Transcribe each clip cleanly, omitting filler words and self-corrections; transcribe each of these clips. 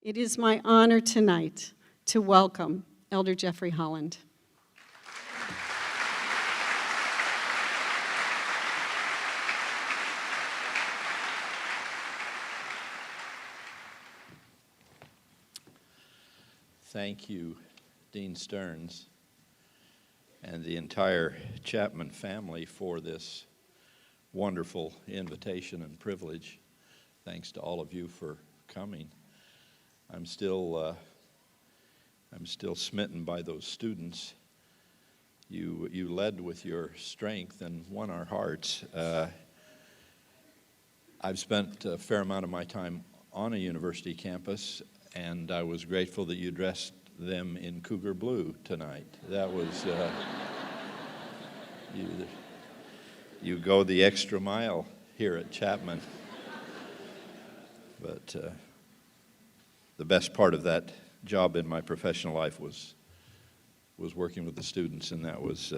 It is my honor tonight to welcome Elder Jeffrey Holland. Thank you, Dean Stearns, and the entire Chapman family for this wonderful invitation and privilege. Thanks to all of you for coming. I'm still smitten by those students. You led with your strength and won our hearts. I've spent a fair amount of my time on a university campus, and I was grateful that you dressed them in cougar blue tonight. That was, you go the extra mile here at Chapman. But the best part of that job in my professional life was working with the students, and that was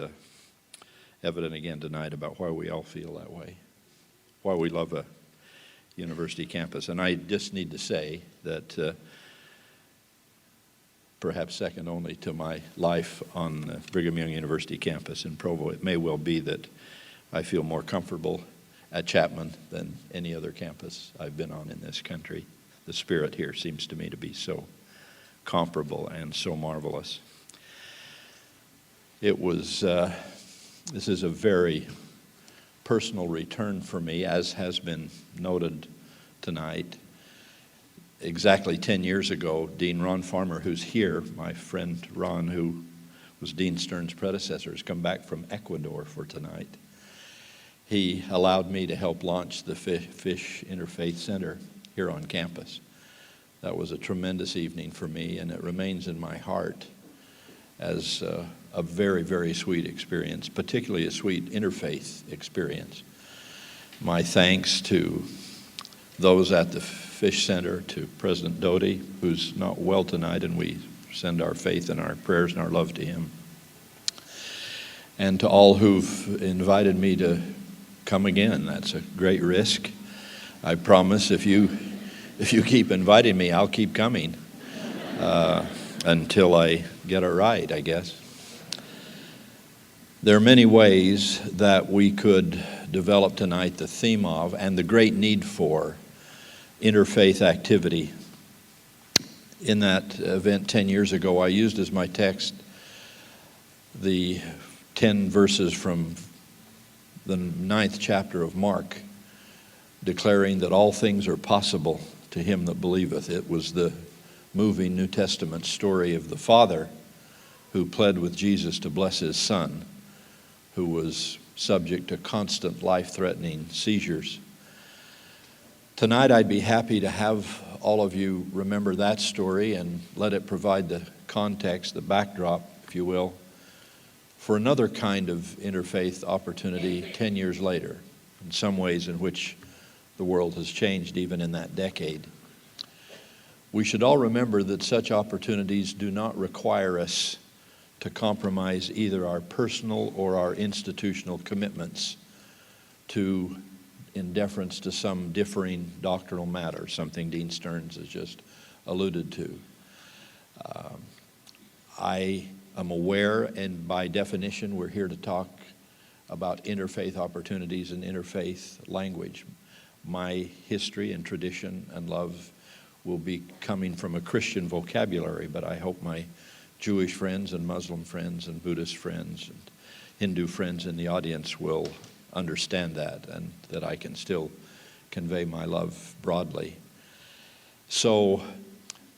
evident again tonight about why we all feel that way, why we love a university campus. And I just need to say that perhaps second only to my life on the Brigham Young University campus in Provo, it may well be that I feel more comfortable at Chapman than any other campus I've been on in this country. The spirit here seems to me to be so comparable and so marvelous. It was, this is a very personal return for me, as has been noted tonight. Exactly 10 years ago, Dean Ron Farmer, who's here, my friend Ron, who was Dean Stearns' predecessor, has come back from Ecuador for tonight. He allowed me to help launch the Fish Interfaith Center here on campus. That was a tremendous evening for me, and it remains in my heart as a very, very sweet experience, particularly a sweet interfaith experience. My thanks to those at the Fish Center, to President Doty, who's not well tonight, and we send our faith and our prayers and our love to him. And to all who've invited me to come again. That's a great risk. I promise if you keep inviting me, I'll keep coming until I get it right, I guess. There are many ways that we could develop tonight the theme of and the great need for interfaith activity. In that event 10 years ago, I used as my text the 10 verses from the 9th chapter of Mark, declaring that all things are possible to him that believeth. It was the moving New Testament story of the father who pled with Jesus to bless his son, who was subject to constant life-threatening seizures. Tonight, I'd be happy to have all of you remember that story and let it provide the context, the backdrop, if you will, for another kind of interfaith opportunity 10 years later, in some ways in which the world has changed even in that decade. We should all remember that such opportunities do not require us to compromise either our personal or our institutional commitments to in deference to some differing doctrinal matter, something Dean Stearns has just alluded to. I am aware, and by definition, we're here to talk about interfaith opportunities and interfaith language. My history and tradition and love will be coming from a Christian vocabulary, but I hope my Jewish friends and Muslim friends and Buddhist friends and Hindu friends in the audience will understand that, and that I can still convey my love broadly. So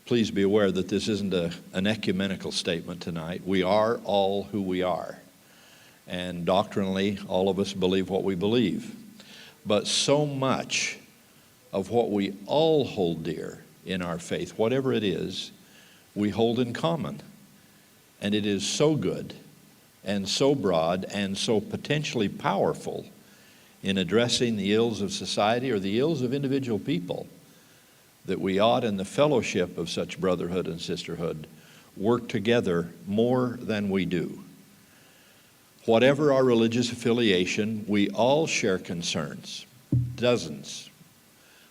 please be aware that this isn't an ecumenical statement tonight. We are all who we are, and doctrinally all of us believe what we believe. But so much of what we all hold dear in our faith, whatever it is, we hold in common. And it is so good and so broad and so potentially powerful in addressing the ills of society or the ills of individual people that we ought, in the fellowship of such brotherhood and sisterhood, work together more than we do. Whatever our religious affiliation, we all share concerns, dozens,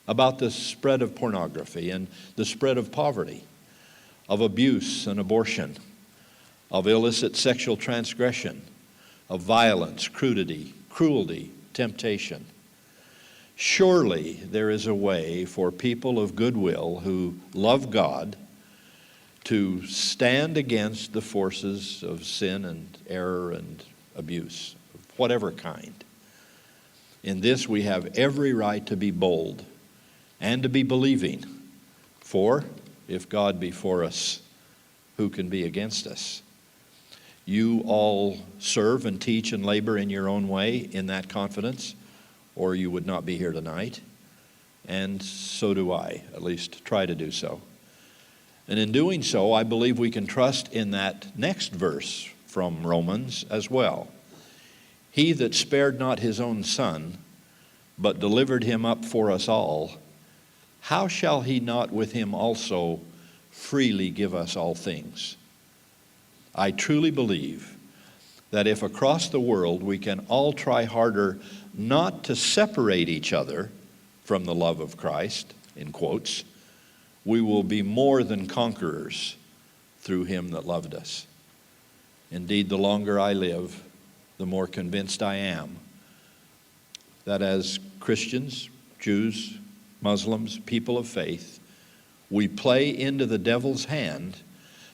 about the spread of pornography and the spread of poverty, of abuse and abortion, of illicit sexual transgression, of violence, cruelty, temptation. Surely there is a way for people of goodwill who love God to stand against the forces of sin and error and abuse, of whatever kind. In this we have every right to be bold and to be believing. For if God be for us, who can be against us? You all serve and teach and labor in your own way in that confidence, or you would not be here tonight. And so do I, at least try to do so. And in doing so, I believe we can trust in that next verse from Romans as well. He that spared not his own son, but delivered him up for us all, how shall he not with him also freely give us all things? I truly believe that if across the world we can all try harder not to separate each other from the love of Christ, in quotes, we will be more than conquerors through him that loved us. Indeed, the longer I live, the more convinced I am that as Christians, Jews, Muslims, people of faith, we play into the devil's hand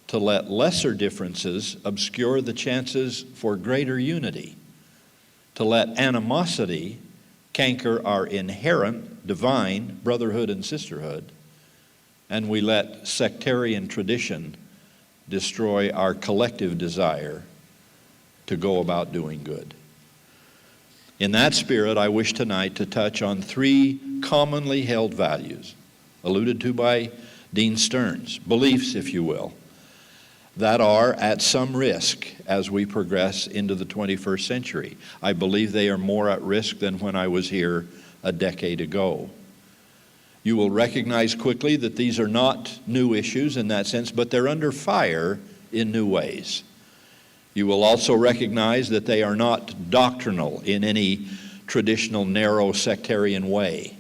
to let lesser differences obscure the chances for greater unity, to let animosity canker our inherent divine brotherhood and sisterhood, and we let sectarian tradition destroy our collective desire to go about doing good. In that spirit, I wish tonight to touch on three commonly held values, alluded to by Dean Stearns, beliefs, if you will, that are at some risk as we progress into the 21st century. I believe they are more at risk than when I was here a decade ago. You will recognize quickly that these are not new issues in that sense, but they're under fire in new ways. You will also recognize that they are not doctrinal in any traditional narrow sectarian way.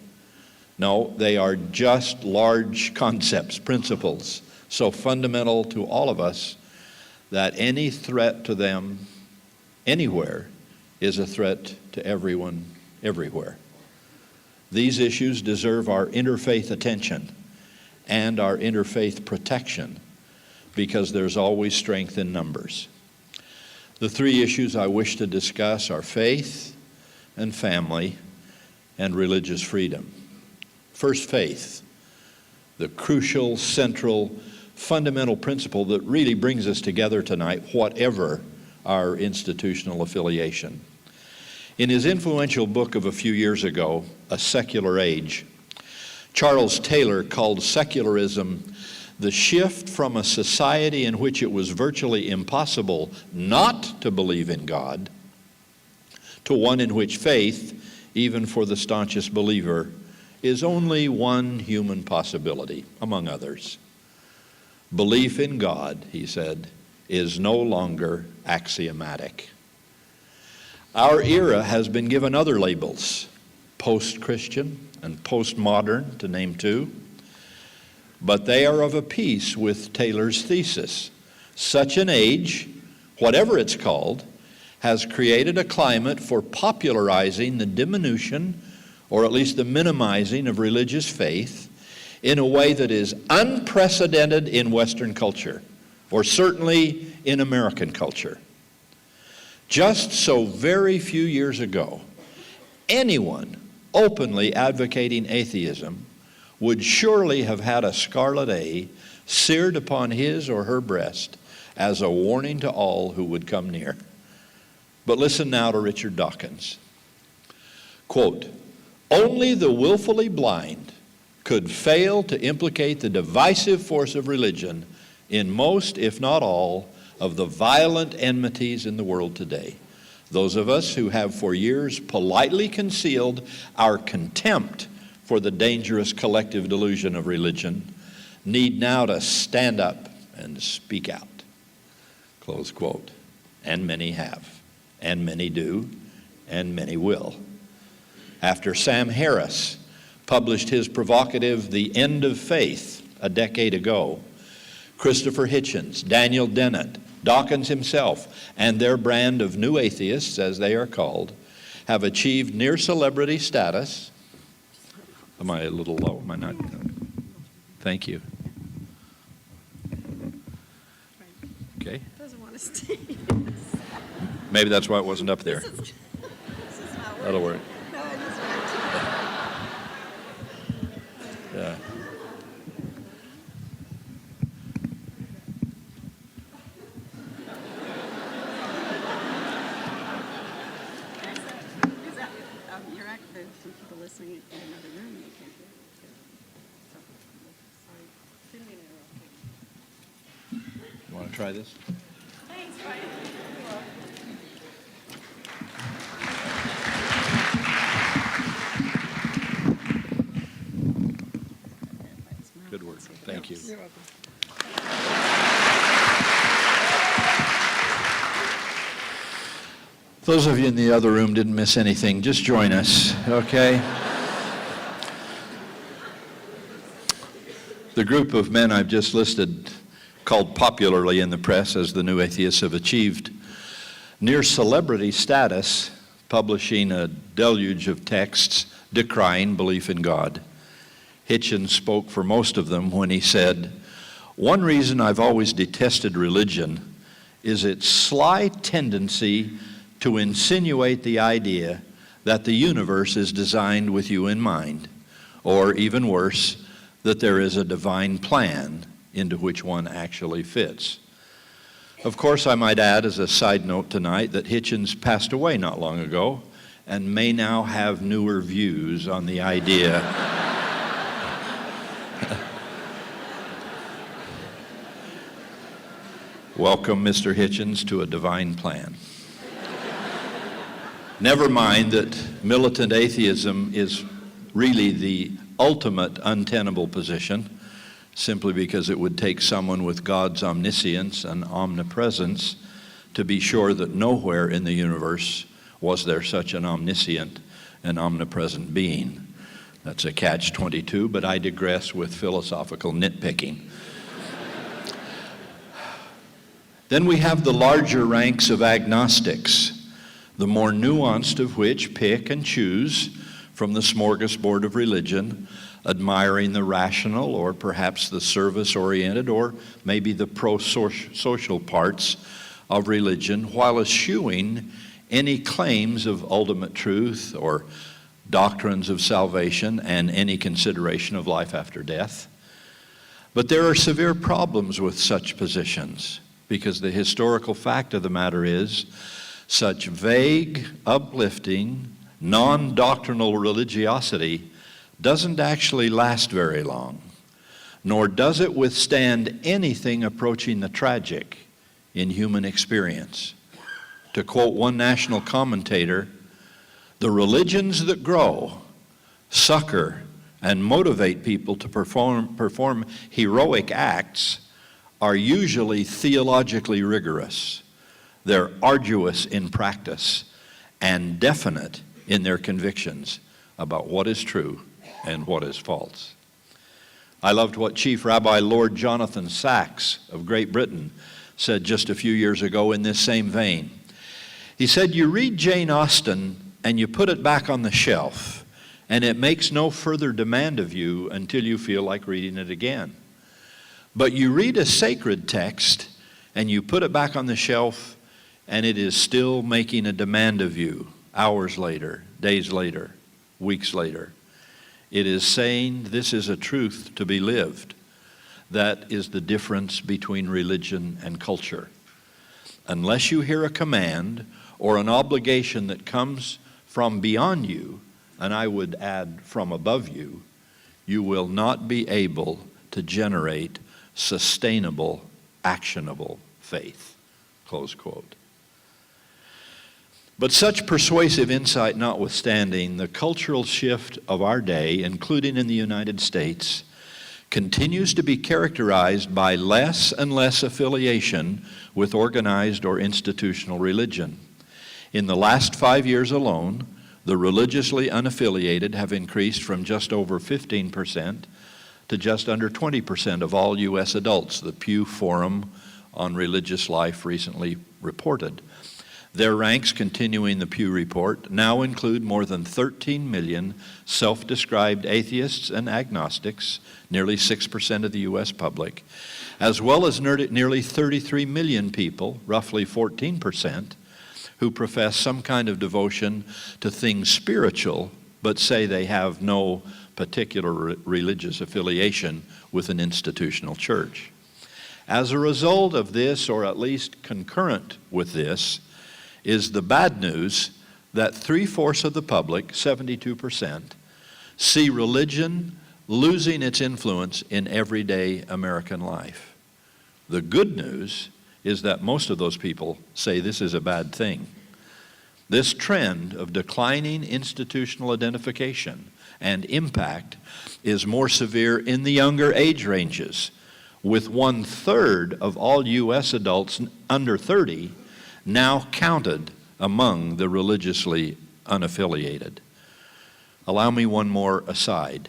No, they are just large concepts, principles, so fundamental to all of us that any threat to them anywhere is a threat to everyone everywhere. These issues deserve our interfaith attention and our interfaith protection because there's always strength in numbers. The three issues I wish to discuss are faith and family and religious freedom. First, faith, the crucial, central, fundamental principle that really brings us together tonight, whatever our institutional affiliation. In his influential book of a few years ago, A Secular Age, Charles Taylor called secularism the shift from a society in which it was virtually impossible not to believe in God to one in which faith, even for the staunchest believer, is only one human possibility, among others. Belief in God, he said, is no longer axiomatic. Our era has been given other labels, post-Christian and postmodern, to name two, but they are of a piece with Taylor's thesis. Such an age, whatever it's called, has created a climate for popularizing the diminution, or at least the minimizing of religious faith in a way that is unprecedented in Western culture, or certainly in American culture. Just so very few years ago, anyone openly advocating atheism would surely have had a scarlet A seared upon his or her breast as a warning to all who would come near. But listen now to Richard Dawkins. Quote, "Only the willfully blind could fail to implicate the divisive force of religion in most, if not all, of the violent enmities in the world today. Those of us who have for years politely concealed our contempt for the dangerous collective delusion of religion need now to stand up and speak out." Close quote. And many have, and many do, and many will. After Sam Harris published his provocative The End of Faith a decade ago. Christopher Hitchens, Daniel Dennett, Dawkins himself, and their brand of new atheists, as they are called, have achieved near celebrity status. Am I a little low? Am I not? Thank you. Okay. Doesn't want to stay. Maybe that's why it wasn't up there. That'll work. Yeah. You're active. Some people listening in another room, and they can't hear. You want to try this? Thanks, Brian. Good work. Thank you. You're welcome. Those of you in the other room didn't miss anything. Just join us, okay? The group of men I've just listed, called popularly in the press as the New Atheists, have achieved near celebrity status, publishing a deluge of texts decrying belief in God. Hitchens spoke for most of them when he said, "One reason I've always detested religion is its sly tendency to insinuate the idea that the universe is designed with you in mind, or even worse, that there is a divine plan into which one actually fits." Of course, I might add as a side note tonight that Hitchens passed away not long ago and may now have newer views on the idea. Welcome, Mr. Hitchens, to a divine plan. Never mind that militant atheism is really the ultimate untenable position, simply because it would take someone with God's omniscience and omnipresence to be sure that nowhere in the universe was there such an omniscient and omnipresent being. That's a catch-22, but I digress with philosophical nitpicking. Then we have the larger ranks of agnostics, the more nuanced of which pick and choose from the smorgasbord of religion, admiring the rational or perhaps the service-oriented or maybe the pro-social parts of religion, while eschewing any claims of ultimate truth or doctrines of salvation and any consideration of life after death. But there are severe problems with such positions, because the historical fact of the matter is such vague, uplifting, non-doctrinal religiosity doesn't actually last very long, nor does it withstand anything approaching the tragic in human experience. To quote one national commentator, "The religions that grow, succor, and motivate people to perform heroic acts are usually theologically rigorous. They're arduous in practice and definite in their convictions about what is true and what is false." I loved what Chief Rabbi Lord Jonathan Sacks of Great Britain said just a few years ago in this same vein. He said, "You read Jane Austen and you put it back on the shelf, and it makes no further demand of you until you feel like reading it again. But you read a sacred text and you put it back on the shelf, and it is still making a demand of you hours later, days later, weeks later. It is saying this is a truth to be lived." That is the difference between religion and culture. Unless you hear a command or an obligation that comes from beyond you, and I would add from above you, you will not be able to generate sustainable, actionable faith. Close quote. But such persuasive insight notwithstanding, the cultural shift of our day, including in the United States, continues to be characterized by less and less affiliation with organized or institutional religion. In the last 5 years alone, The religiously unaffiliated have increased from just over 15% to just under 20% of all U.S. adults, the Pew Forum on Religious Life recently reported. Their ranks, continuing the Pew Report, now include more than 13 million self-described atheists and agnostics, nearly 6% of the U.S. public, as well as nearly 33 million people, roughly 14%, who profess some kind of devotion to things spiritual, but say they have no particular religious affiliation with an institutional church. As a result of this, or at least concurrent with this, is the bad news that 3/4 of the public, 72%, see religion losing its influence in everyday American life. The good news is that most of those people say this is a bad thing. This trend of declining institutional identification and impact is more severe in the younger age ranges, with 1/3 of all U.S. adults under 30 now counted among the religiously unaffiliated. Allow me one more aside.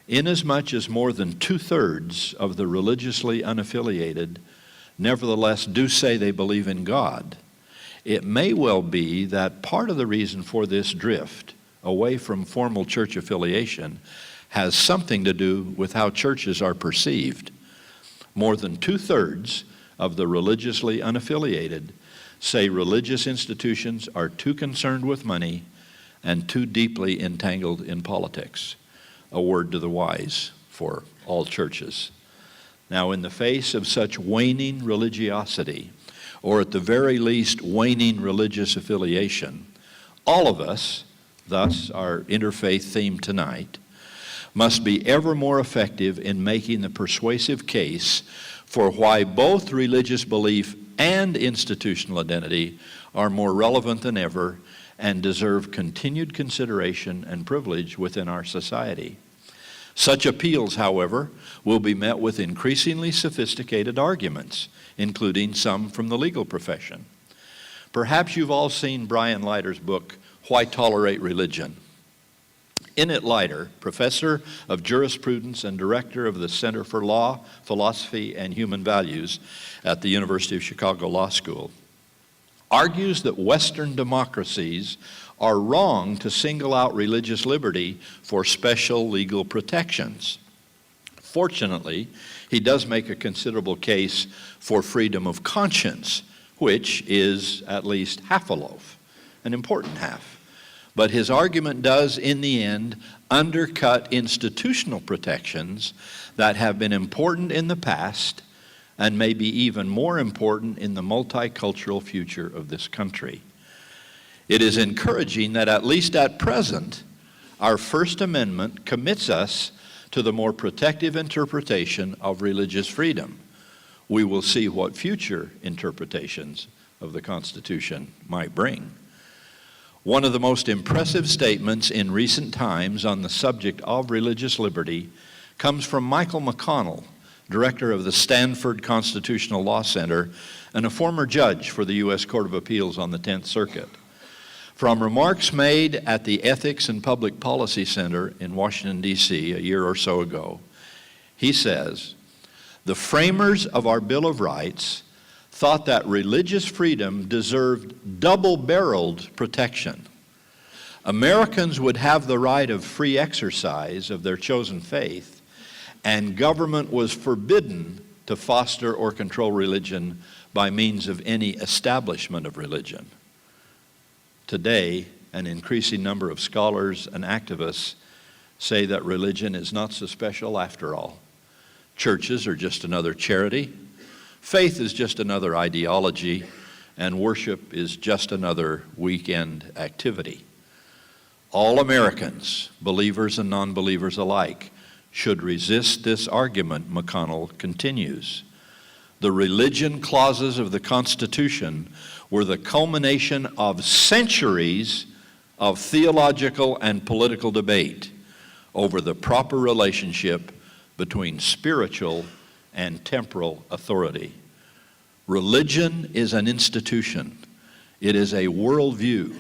Inasmuch as more than 2/3 of the religiously unaffiliated nevertheless do say they believe in God, it may well be that part of the reason for this drift away from formal church affiliation has something to do with how churches are perceived. More than 2/3 of the religiously unaffiliated say religious institutions are too concerned with money and too deeply entangled in politics. A word to the wise for all churches. Now, in the face of such waning religiosity, or at the very least waning religious affiliation, all of us, thus our interfaith theme tonight, must be ever more effective in making the persuasive case for why both religious belief and institutional identity are more relevant than ever and deserve continued consideration and privilege within our society. Such appeals, however, will be met with increasingly sophisticated arguments, including some from the legal profession. Perhaps you've all seen Brian Leiter's book, Why Tolerate Religion? In it, Leiter, professor of jurisprudence and director of the Center for Law, Philosophy, and Human Values at the University of Chicago Law School, argues that Western democracies are wrong to single out religious liberty for special legal protections. Fortunately, he does make a considerable case for freedom of conscience, which is at least half a loaf, an important half. But his argument does, in the end, undercut institutional protections that have been important in the past and may be even more important in the multicultural future of this country. It is encouraging that, at least at present, our First Amendment commits us to the more protective interpretation of religious freedom. We will see what future interpretations of the Constitution might bring. One of the most impressive statements in recent times on the subject of religious liberty comes from Michael McConnell, director of the Stanford Constitutional Law Center and a former judge for the U.S. Court of Appeals on the 10th Circuit. From remarks made at the Ethics and Public Policy Center in Washington, D.C. a year or so ago, he says, "The framers of our Bill of Rights thought that religious freedom deserved double-barreled protection. Americans would have the right of free exercise of their chosen faith, and government was forbidden to foster or control religion by means of any establishment of religion." Today, an increasing number of scholars and activists say that religion is not so special after all. Churches are just another charity, faith is just another ideology, and worship is just another weekend activity. All Americans, believers and non-believers alike, should resist this argument, McConnell continues. The religion clauses of the Constitution were the culmination of centuries of theological and political debate over the proper relationship between spiritual and temporal authority. Religion is an institution. It is a worldview.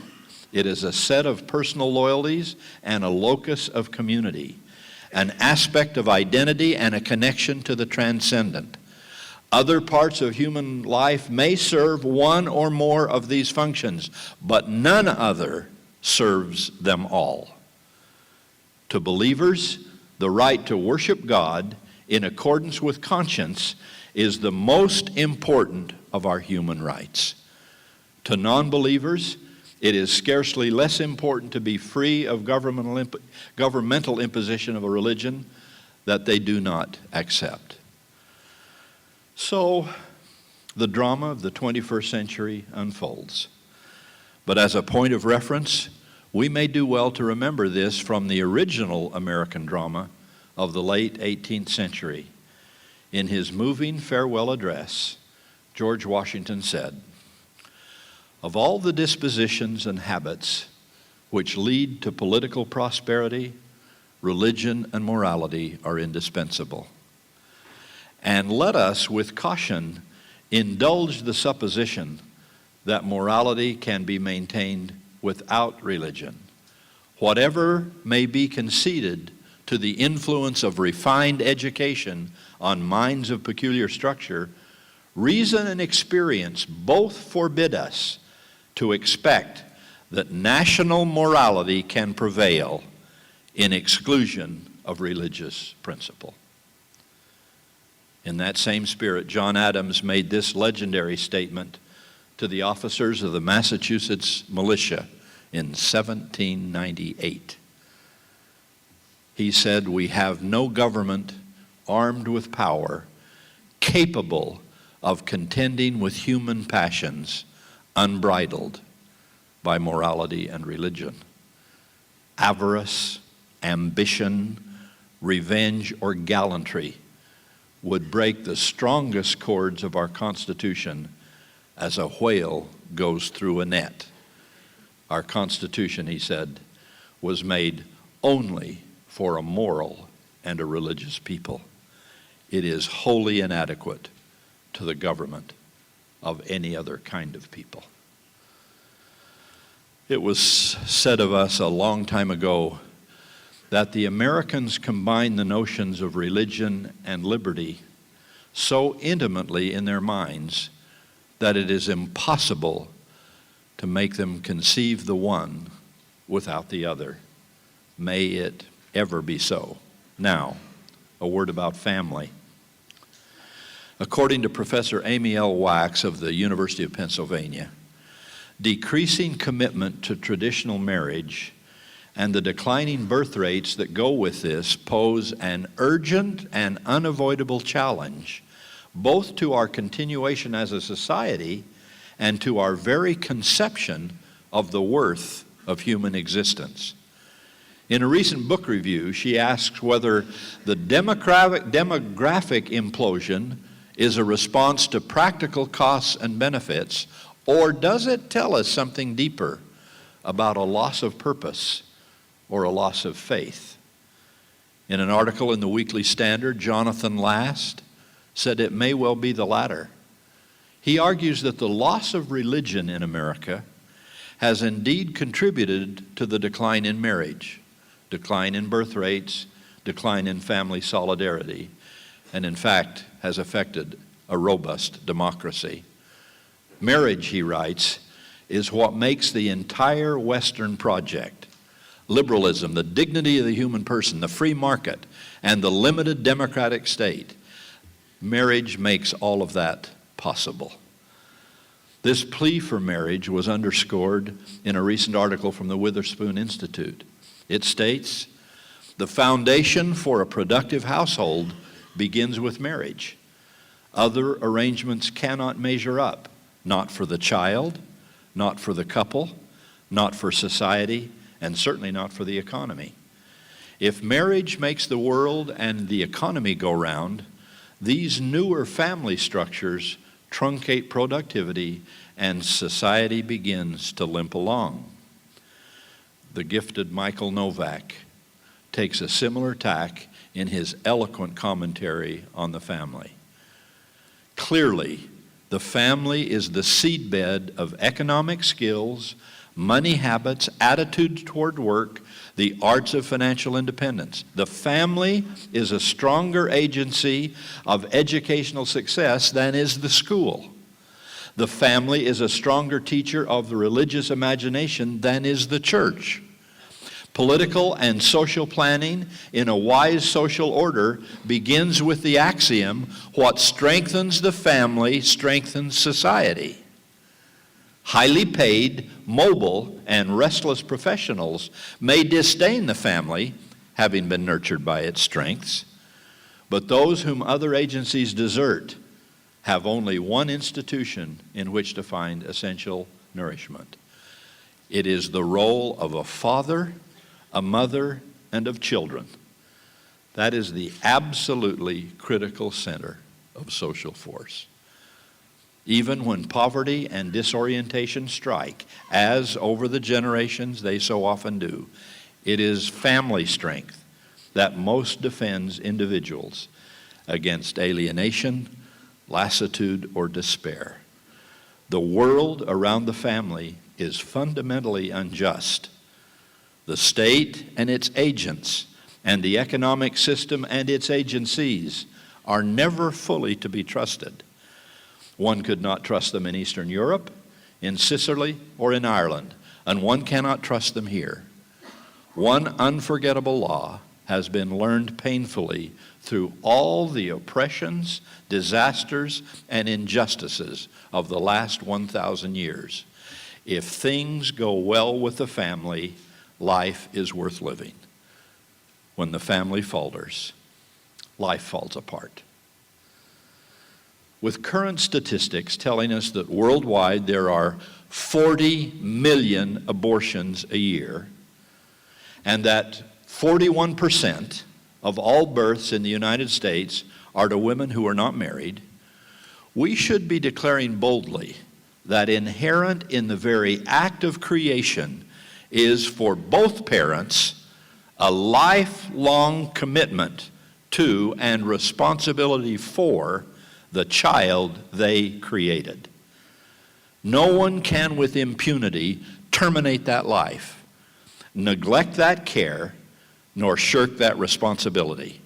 It is a set of personal loyalties and a locus of community, an aspect of identity and a connection to the transcendent. Other parts of human life may serve one or more of these functions, but none other serves them all. To believers, the right to worship God in accordance with conscience is the most important of our human rights. To non-believers, it is scarcely less important to be free of governmental imposition of a religion that they do not accept. So, the drama of the 21st century unfolds. But as a point of reference, we may do well to remember this from the original American drama of the late 18th century. In his moving farewell address, George Washington said, "Of all the dispositions and habits which lead to political prosperity, religion and morality are indispensable. And let us, with caution, indulge the supposition that morality can be maintained without religion. Whatever may be conceded to the influence of refined education on minds of peculiar structure, reason and experience both forbid us to expect that national morality can prevail in exclusion of religious principle." In that same spirit, John Adams made this legendary statement to the officers of the Massachusetts militia in 1798. He said, "We have no government armed with power capable of contending with human passions unbridled by morality and religion. Avarice, ambition, revenge, or gallantry would break the strongest cords of our Constitution as a whale goes through a net. Our Constitution," he said, "was made only for a moral and a religious people. It is wholly inadequate to the government of any other kind of people." It was said of us a long time ago that the Americans combine the notions of religion and liberty so intimately in their minds that it is impossible to make them conceive the one without the other. May it ever be so. Now, a word about family. According to Professor Amy L. Wax of the University of Pennsylvania, decreasing commitment to traditional marriage and the declining birth rates that go with this pose an urgent and unavoidable challenge, both to our continuation as a society and to our very conception of the worth of human existence. In a recent book review, she asks whether the demographic implosion is a response to practical costs and benefits, or does it tell us something deeper about a loss of purpose or a loss of faith? In an article in the Weekly Standard, Jonathan Last said it may well be the latter. He argues that the loss of religion in America has indeed contributed to the decline in marriage, decline in birth rates, decline in family solidarity, and in fact has affected a robust democracy. Marriage, he writes, is what makes the entire Western project. Liberalism, the dignity of the human person, the free market, and the limited democratic state. Marriage makes all of that possible. This plea for marriage was underscored in a recent article from the Witherspoon Institute. It states, "The foundation for a productive household begins with marriage. Other arrangements cannot measure up, not for the child, not for the couple, not for society, and certainly not for the economy. If marriage makes the world and the economy go round, these newer family structures truncate productivity and society begins to limp along." The gifted Michael Novak takes a similar tack in his eloquent commentary on the family. Clearly, the family is the seedbed of economic skills, money habits, attitudes toward work, the arts of financial independence. The family is a stronger agency of educational success than is the school. The family is a stronger teacher of the religious imagination than is the church. Political and social planning in a wise social order begins with the axiom, what strengthens the family strengthens society. Highly paid, mobile, and restless professionals may disdain the family, having been nurtured by its strengths, but those whom other agencies desert have only one institution in which to find essential nourishment. It is the role of a father, a mother, and of children. That is the absolutely critical center of social force. Even when poverty and disorientation strike, as over the generations they so often do, it is family strength that most defends individuals against alienation, lassitude, or despair. The world around the family is fundamentally unjust. The state and its agents, and the economic system and its agencies are never fully to be trusted. One could not trust them in Eastern Europe, in Sicily, or in Ireland, and one cannot trust them here. One unforgettable law has been learned painfully through all the oppressions, disasters, and injustices of the last 1,000 years. If things go well with the family, life is worth living. When the family falters, life falls apart. With current statistics telling us that worldwide there are 40 million abortions a year, and that 41% of all births in the United States are to women who are not married, we should be declaring boldly that inherent in the very act of creation is for both parents a lifelong commitment to and responsibility for the child they created. No one can with impunity terminate that life, neglect that care, nor shirk that responsibility.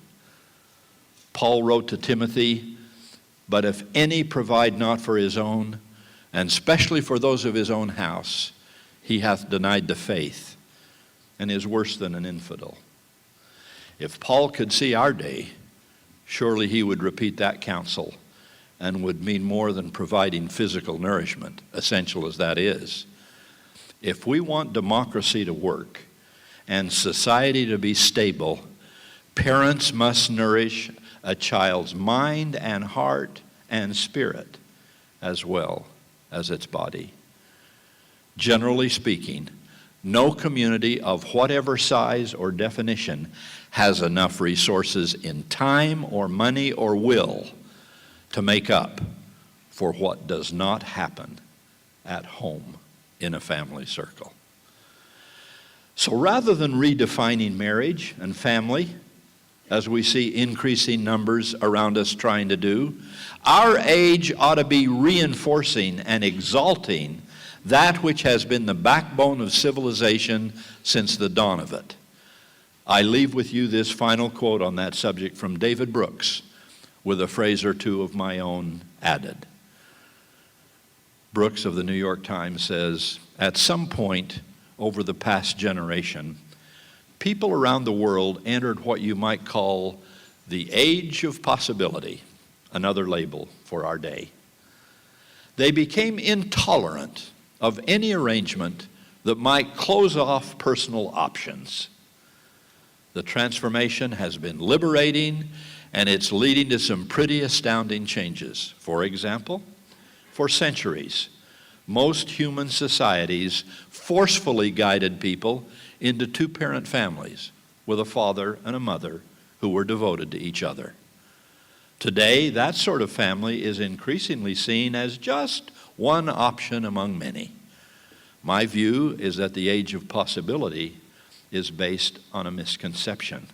Paul wrote to Timothy, "But if any provide not for his own, and especially for those of his own house, he hath denied the faith, and is worse than an infidel." If Paul could see our day, surely he would repeat that counsel and would mean more than providing physical nourishment, essential as that is. If we want democracy to work and society to be stable, parents must nourish a child's mind and heart and spirit as well as its body. Generally speaking, no community of whatever size or definition has enough resources in time or money or will to make up for what does not happen at home in a family circle. So rather than redefining marriage and family, as we see increasing numbers around us trying to do, our age ought to be reinforcing and exalting that which has been the backbone of civilization since the dawn of it. I leave with you this final quote on that subject from David Brooks, with a phrase or two of my own added. Brooks of the New York Times says, "At some point over the past generation, people around the world entered what you might call the age of possibility," another label for our day. They became intolerant of any arrangement that might close off personal options. The transformation has been liberating, and it's leading to some pretty astounding changes. For example, for centuries, most human societies forcefully guided people into two-parent families with a father and a mother who were devoted to each other. Today, that sort of family is increasingly seen as just one option among many. My view is that the age of possibility is based on a misconception.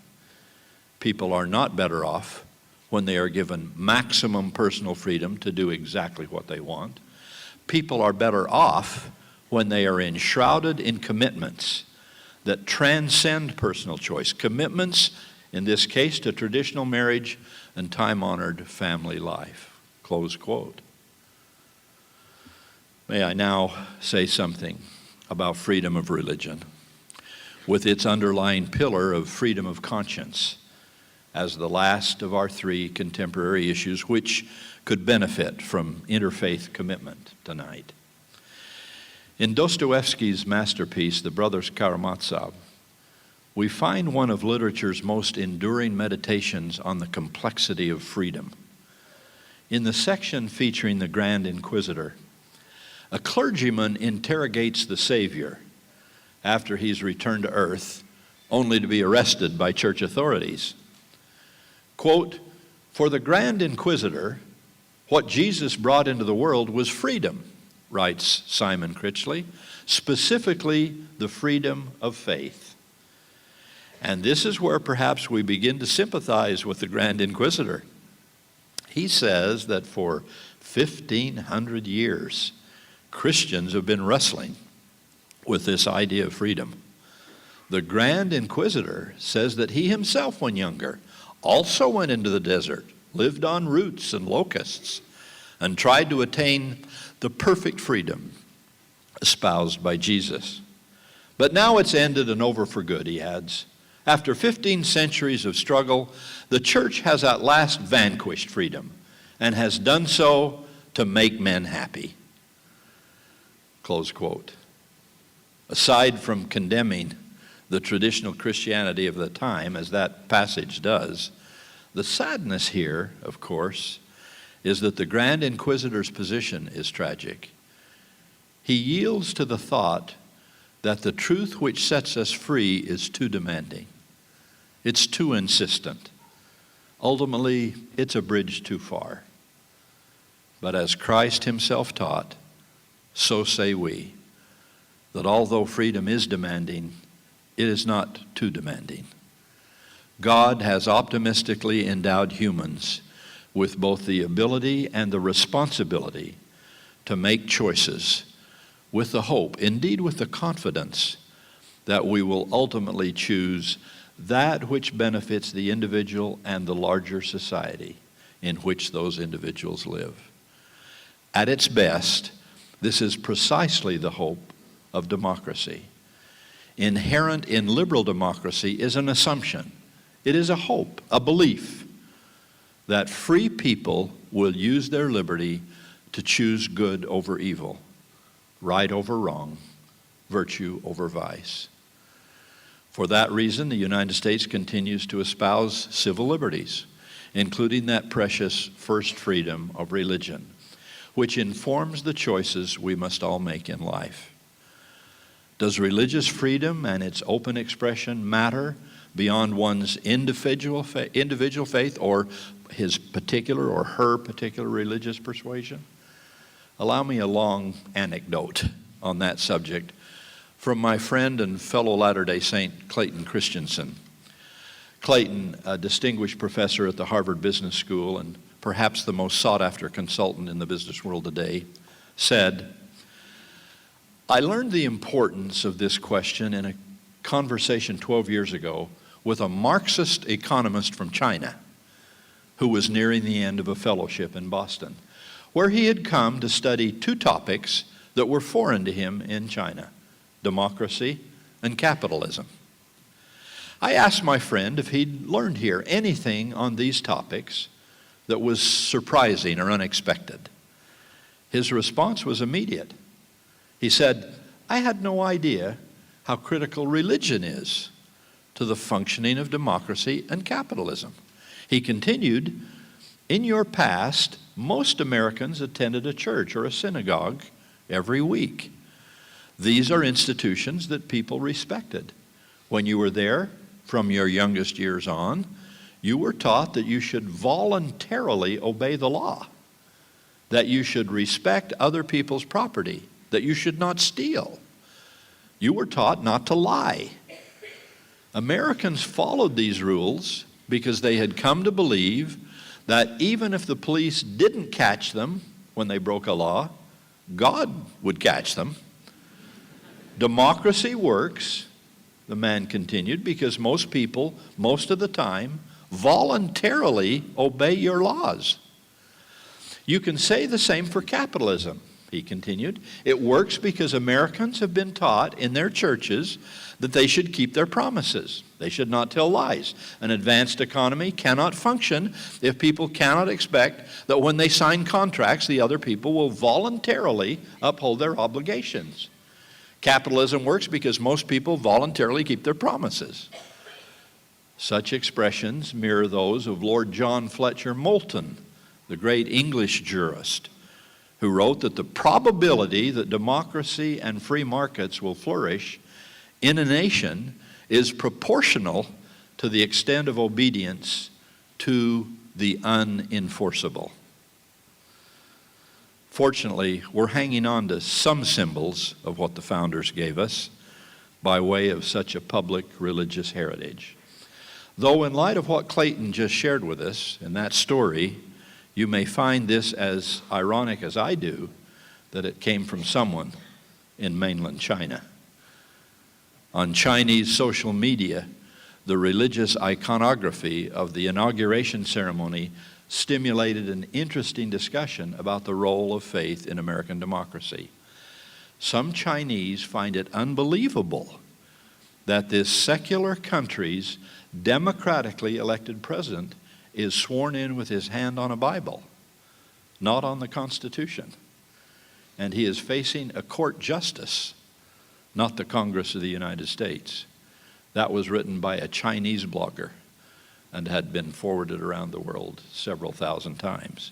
People are not better off when they are given maximum personal freedom to do exactly what they want. People are better off when they are enshrouded in commitments that transcend personal choice. Commitments, in this case, to traditional marriage and time-honored family life. Close quote. May I now say something about freedom of religion, with its underlying pillar of freedom of conscience, as the last of our three contemporary issues which could benefit from interfaith commitment tonight. In Dostoevsky's masterpiece, The Brothers Karamazov, we find one of literature's most enduring meditations on the complexity of freedom. In the section featuring the Grand Inquisitor, a clergyman interrogates the Savior after he's returned to earth, only to be arrested by church authorities. Quote, "For the Grand Inquisitor, what Jesus brought into the world was freedom," writes Simon Critchley, "specifically the freedom of faith." And this is where perhaps we begin to sympathize with the Grand Inquisitor. He says that for 1,500 years, Christians have been wrestling with this idea of freedom. The Grand Inquisitor says that he himself, when younger, also went into the desert, lived on roots and locusts, and tried to attain the perfect freedom espoused by Jesus. But now it's ended and over for good, he adds. After 15 centuries of struggle, the church has at last vanquished freedom and has done so to make men happy. Close quote. Aside from condemning the traditional Christianity of the time, as that passage does, the sadness here, of course, is that the Grand Inquisitor's position is tragic. He yields to the thought that the truth which sets us free is too demanding. It's too insistent. Ultimately, it's a bridge too far. But as Christ himself taught, so say we, that although freedom is demanding, it is not too demanding. God has optimistically endowed humans with both the ability and the responsibility to make choices with the hope, indeed with the confidence, that we will ultimately choose that which benefits the individual and the larger society in which those individuals live. At its best, this is precisely the hope of democracy. Inherent in liberal democracy is an assumption. It is a hope, a belief that free people will use their liberty to choose good over evil, right over wrong, virtue over vice. For that reason, the United States continues to espouse civil liberties, including that precious first freedom of religion, which informs the choices we must all make in life. Does religious freedom and its open expression matter beyond one's individual faith or his particular or her particular religious persuasion? Allow me a long anecdote on that subject from my friend and fellow Latter-day Saint Clayton Christensen. Clayton, a distinguished professor at the Harvard Business School and perhaps the most sought-after consultant in the business world today, said, "I learned the importance of this question in a conversation 12 years ago with a Marxist economist from China who was nearing the end of a fellowship in Boston, where he had come to study two topics that were foreign to him in China: democracy and capitalism. I asked my friend if he'd learned here anything on these topics that was surprising or unexpected. His response was immediate. He said, "I had no idea how critical religion is to the functioning of democracy and capitalism." He continued, "In your past, most Americans attended a church or a synagogue every week. These are institutions that people respected. When you were there, from your youngest years on, you were taught that you should voluntarily obey the law, that you should respect other people's property, that you should not steal. You were taught not to lie. Americans followed these rules because they had come to believe that even if the police didn't catch them when they broke a law, God would catch them. Democracy works, the man continued, because most people, most of the time, voluntarily obey your laws. You can say the same for capitalism, he continued. It works because Americans have been taught in their churches that they should keep their promises. They should not tell lies. An advanced economy cannot function if people cannot expect that when they sign contracts, the other people will voluntarily uphold their obligations. Capitalism works because most people voluntarily keep their promises. Such expressions mirror those of Lord John Fletcher Moulton, the great English jurist, who wrote that the probability that democracy and free markets will flourish in a nation is proportional to the extent of obedience to the unenforceable. Fortunately, we're hanging on to some symbols of what the founders gave us by way of such a public religious heritage. Though in light of what Clayton just shared with us in that story, you may find this as ironic as I do, that it came from someone in mainland China. On Chinese social media, the religious iconography of the inauguration ceremony stimulated an interesting discussion about the role of faith in American democracy. Some Chinese find it unbelievable that this secular country's democratically elected president is sworn in with his hand on a Bible, not on the Constitution. And he is facing a court justice, not the Congress of the United States. That was written by a Chinese blogger and had been forwarded around the world several thousand times.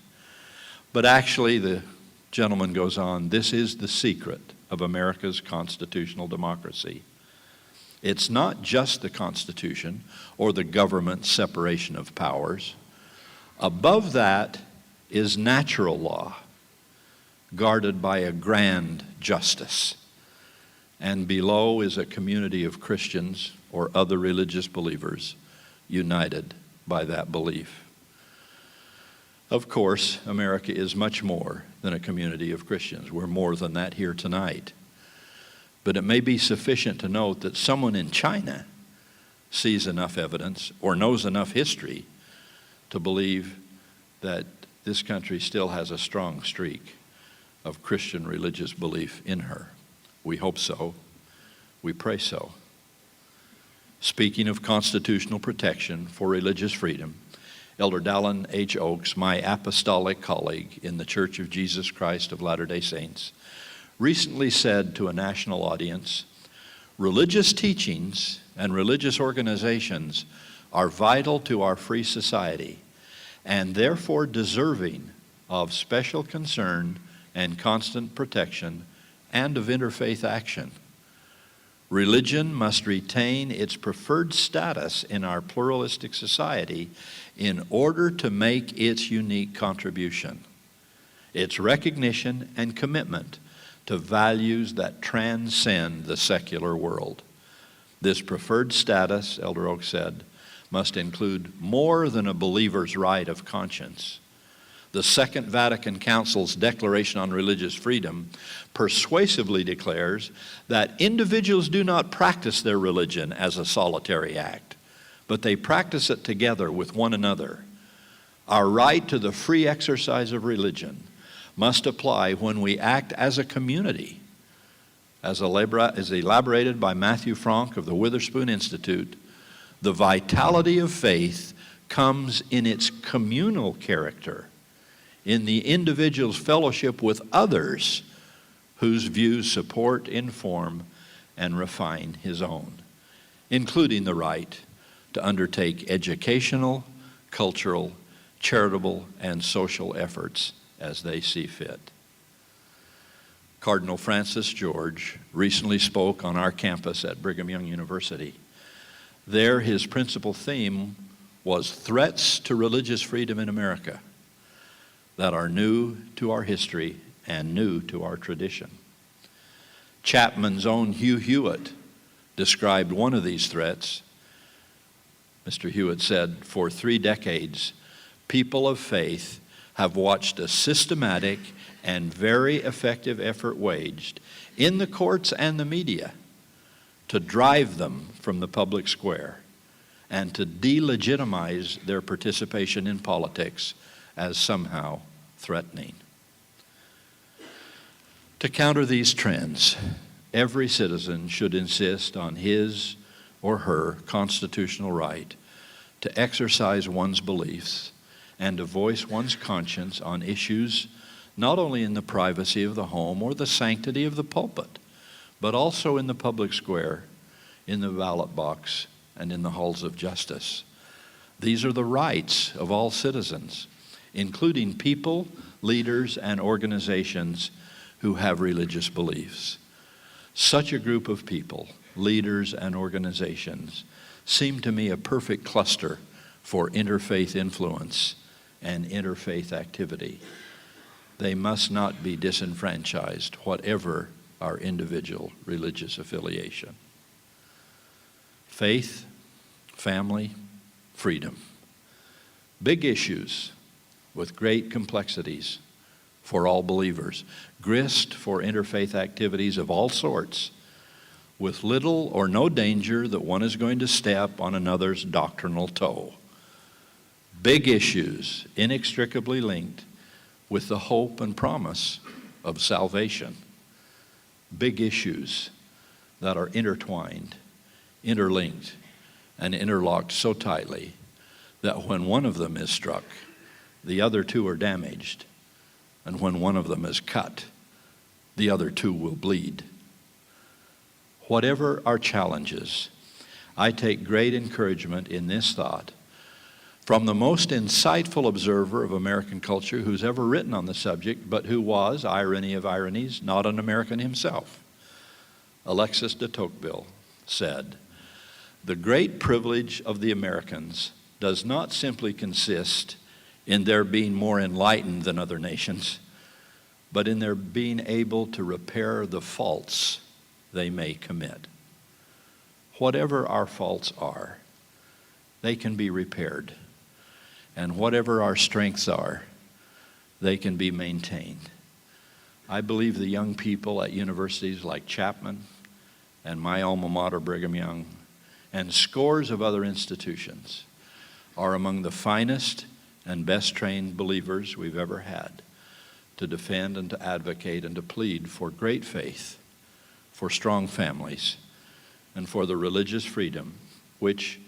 But actually, the gentleman goes on, this is the secret of America's constitutional democracy. It's not just the Constitution or the government separation of powers. Above that is natural law, guarded by a grand justice. And below is a community of Christians or other religious believers united by that belief. Of course, America is much more than a community of Christians. We're more than that here tonight. But it may be sufficient to note that someone in China sees enough evidence or knows enough history to believe that this country still has a strong streak of Christian religious belief in her. We hope so. We pray so. Speaking of constitutional protection for religious freedom, Elder Dallin H. Oakes, my apostolic colleague in the Church of Jesus Christ of Latter-day Saints, recently said to a national audience, religious teachings and religious organizations are vital to our free society and therefore deserving of special concern and constant protection and of interfaith action. Religion must retain its preferred status in our pluralistic society in order to make its unique contribution, its recognition and commitment to values that transcend the secular world. This preferred status, Elder Oak said, must include more than a believer's right of conscience. The Second Vatican Council's Declaration on Religious Freedom persuasively declares that individuals do not practice their religion as a solitary act, but they practice it together with one another. Our right to the free exercise of religion must apply when we act as a community. As elaborated by Matthew Frank of the Witherspoon Institute, the vitality of faith comes in its communal character, in the individual's fellowship with others whose views support, inform, and refine his own, including the right to undertake educational, cultural, charitable, and social efforts as they see fit. Cardinal Francis George recently spoke on our campus at Brigham Young University. There, his principal theme was threats to religious freedom in America that are new to our history and new to our tradition. Chapman's own Hugh Hewitt described one of these threats. Mr. Hewitt said, for 3 decades, people of faith have watched a systematic and very effective effort waged in the courts and the media to drive them from the public square and to delegitimize their participation in politics as somehow threatening. To counter these trends, every citizen should insist on his or her constitutional right to exercise one's beliefs and to voice one's conscience on issues not only in the privacy of the home or the sanctity of the pulpit, but also in the public square, in the ballot box, and in the halls of justice. These are the rights of all citizens, including people, leaders, and organizations who have religious beliefs. Such a group of people, leaders, and organizations seem to me a perfect cluster for interfaith influence and interfaith activity. They must not be disenfranchised, whatever our individual religious affiliation. Faith, family, freedom. Big issues with great complexities for all believers. Grist for interfaith activities of all sorts, with little or no danger that one is going to step on another's doctrinal toe. Big issues inextricably linked with the hope and promise of salvation. Big issues that are intertwined, interlinked, and interlocked so tightly that when one of them is struck, the other two are damaged, and when one of them is cut, the other two will bleed. Whatever our challenges, I take great encouragement in this thought from the most insightful observer of American culture who's ever written on the subject, but who was, irony of ironies, not an American himself. Alexis de Tocqueville said, "The great privilege of the Americans does not simply consist in their being more enlightened than other nations, but in their being able to repair the faults they may commit." Whatever our faults are, they can be repaired. And whatever our strengths are, they can be maintained. I believe the young people at universities like Chapman and my alma mater, Brigham Young, and scores of other institutions are among the finest and best trained believers we've ever had to defend and to advocate and to plead for great faith, for strong families, and for the religious freedom which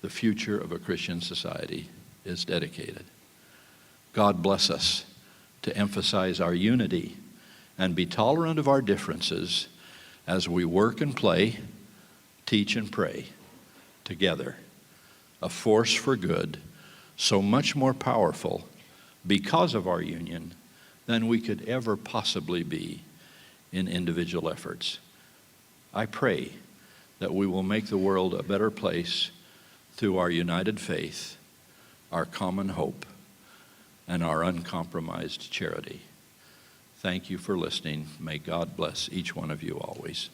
the future of a Christian society is dedicated. God bless us to emphasize our unity and be tolerant of our differences as we work and play, teach and pray together, a force for good so much more powerful because of our union than we could ever possibly be in individual efforts. I pray that we will make the world a better place through our united faith, our common hope, and our uncompromised charity. Thank you for listening. May God bless each one of you always.